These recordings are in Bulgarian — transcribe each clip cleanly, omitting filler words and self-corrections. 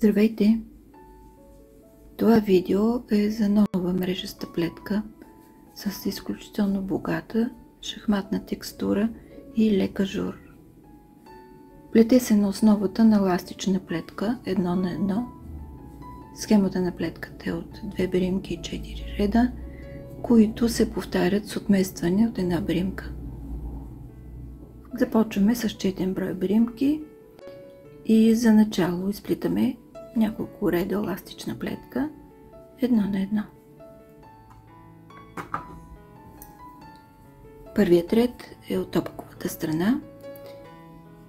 Здравейте! Това видео е за нова мрежеста плетка с изключително богата шахматна текстура и лек ажур. Плете се на основата на еластична плетка 1 на 1. Схемата на плетката е от 2 бримки и 4 реда, които се повтарят с отместване от една бримка. Започваме с 4 броя бримки и за начало изплитаме няколко реда еластична плетка 1 на 1. Първият ред е от опаковата страна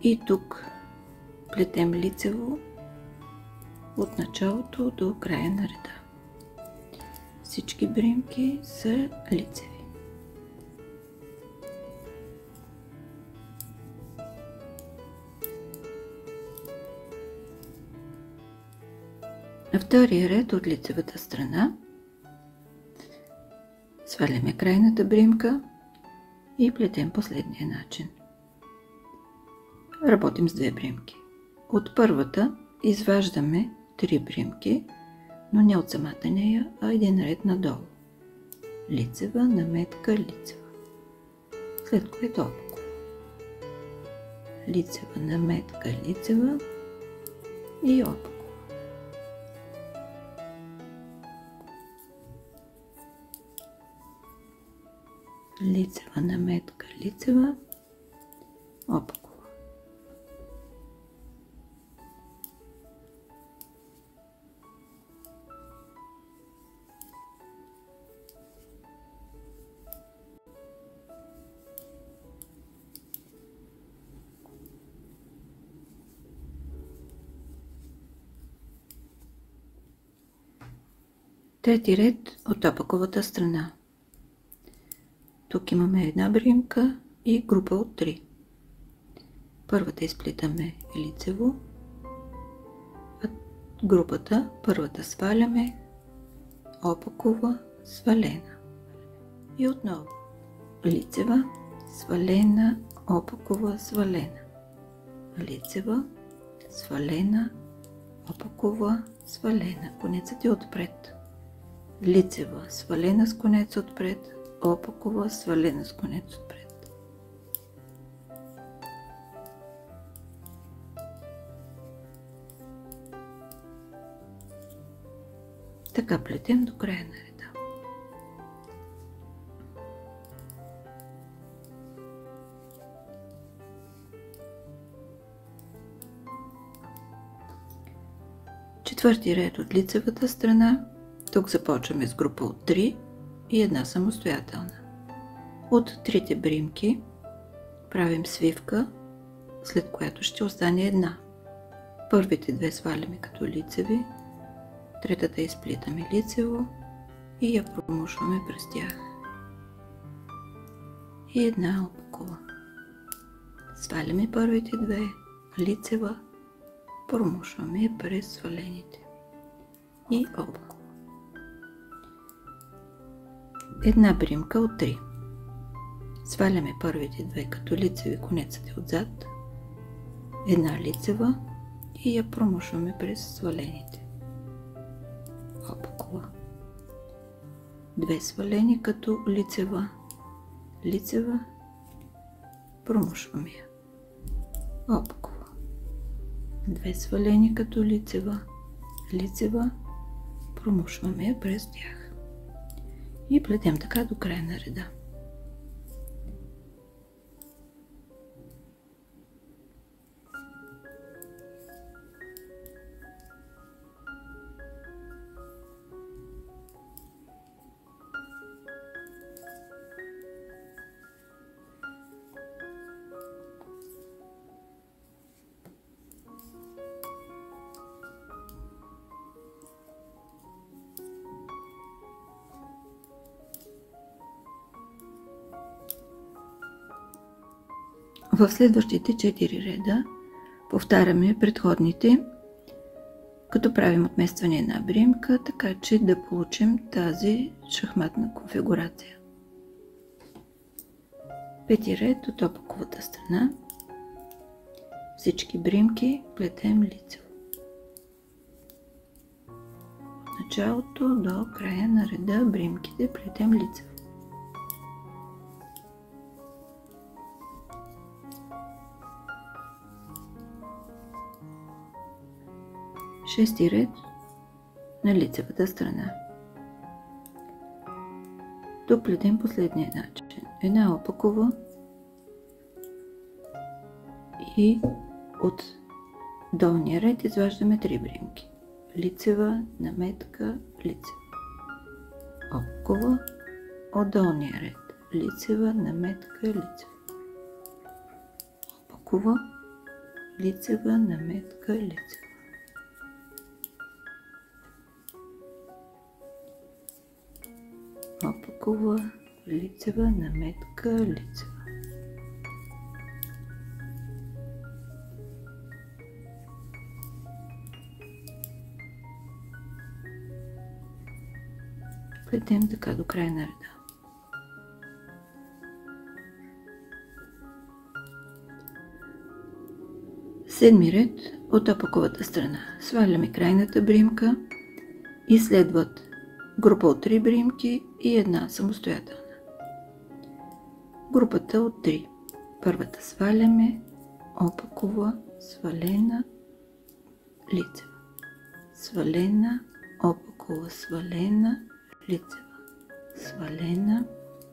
и тук плетем лицево от началото до края на реда. Всички бримки са лицеви. На втория ред от лицевата страна сваляме крайната бримка и плетем последния начин. Работим с две бримки. От първата изваждаме 3 бримки, но не от самата нея, а един ред надолу. Лицева, наметка, лицева. След което опакова. Лицева, наметка, лицева и опакова. Лицева, наметка, лицева, опакова. Трети ред от опаковата страна. Тук имаме една бримка и група от 3. Първата изплитаме лицево, а групата първата сваляме, опакова, свалена. И отново лицева, свалена, опакова, свалена. Лицева, свалена, опакова, свалена. Конецът е отпред. Лицева, свалена с конец отпред, опакова, свалена с конец отпред. Така плетем до края на реда. Четвърти ред от лицевата страна. Тук започваме с група от 3 и една самостоятелна. От трите бримки правим свивка, след която ще остане една. Първите две сваляме като лицеви, третата изплитаме лицево и я промушваме през тях. И една опакова. Сваляме първите две, лицева, промушваме през свалените и опакова. Една бримка от 3. Сваляме първите две като лицеви, конецът е отзад. Една лицева и я промушваме през свалените. Опакова. Две свалени като лицева. Лицева. Промушваме я. Опакова. Две свалени като лицева. Лицева. Промушваме я през тях. И плетем така до края на реда. В следващите 4 реда повтаряме предходните, като правим отместване една бримка, така че да получим тази шахматна конфигурация. Пети ред от опаковата страна. Всички бримки плетем лицево. началото до края на реда бримките плетем лицево. Шести ред на лицевата страна. Тук плетем последния начин. Една опакова и от долния ред изваждаме 3 бримки. Лицева, наметка, лицева. Опакова, от долния ред. Лицева, наметка, лицева. Опакова, лицева, наметка, лицева. Опакова, лицева, наметка, лицева. Плетем така до края на реда. Седми ред от опаковата страна. Сваляме крайната бримка и следват група от 3 бримки и една самостоятелна. Групата от 3. Първата сваляме, опакова, свалена, лицева. Свалена, опакова, свалена, лицева. Свалена,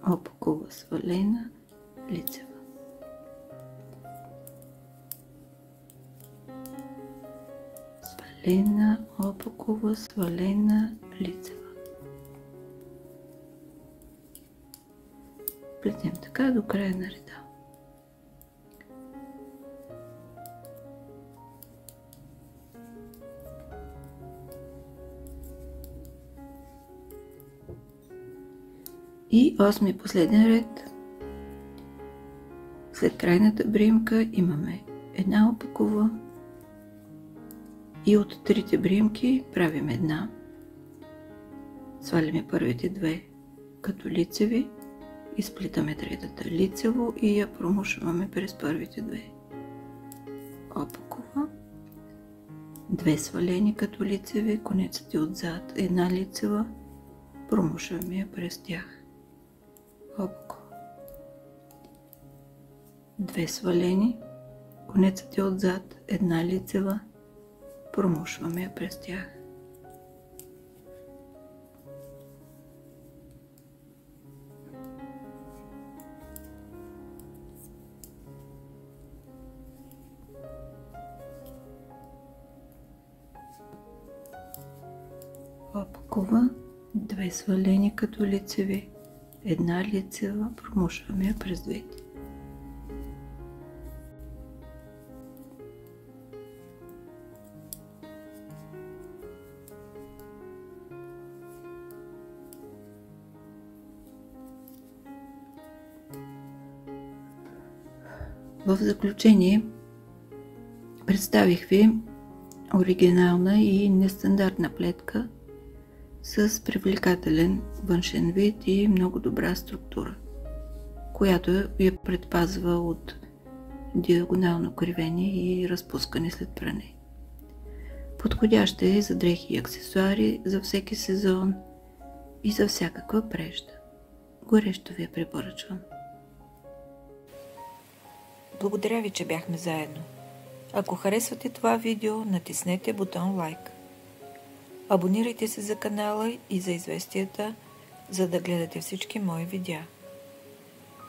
опакова, свалена, лицева. Свалена, опакова, свалена, лицева. Плетем така до края на реда. И 8-ми последен ред. След крайната бримка имаме една опакова и от 3 бримки правим една. Сваляме първите 2 като лицеви, изплитаме третата лицево и я промушваме през първите 2. Опакова, 2 свалени като лицеви, конецът е отзад, една лицева, промушваме я през тях. Опакова, 2 свалени, конецът е отзад, една лицева, промушваме я през тях. Опакова, 2 свалени като лицеви, една лицева, промушваме я през двете. В заключение представих ви оригинална и нестандартна плетка с привлекателен външен вид и много добра структура, която я предпазва от диагонално кривение и разпускане след пране. Подходяща е за дрехи и аксесуари за всеки сезон и за всякаква прежда. Горещо ви я препоръчвам. Благодаря ви, че бяхме заедно. Ако харесвате това видео, натиснете бутон лайк. Абонирайте се за канала и за известията, за да гледате всички мои видеа.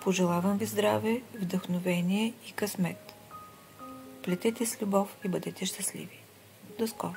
Пожелавам ви здраве, вдъхновение и късмет. Плетете с любов и бъдете щастливи. До скоро!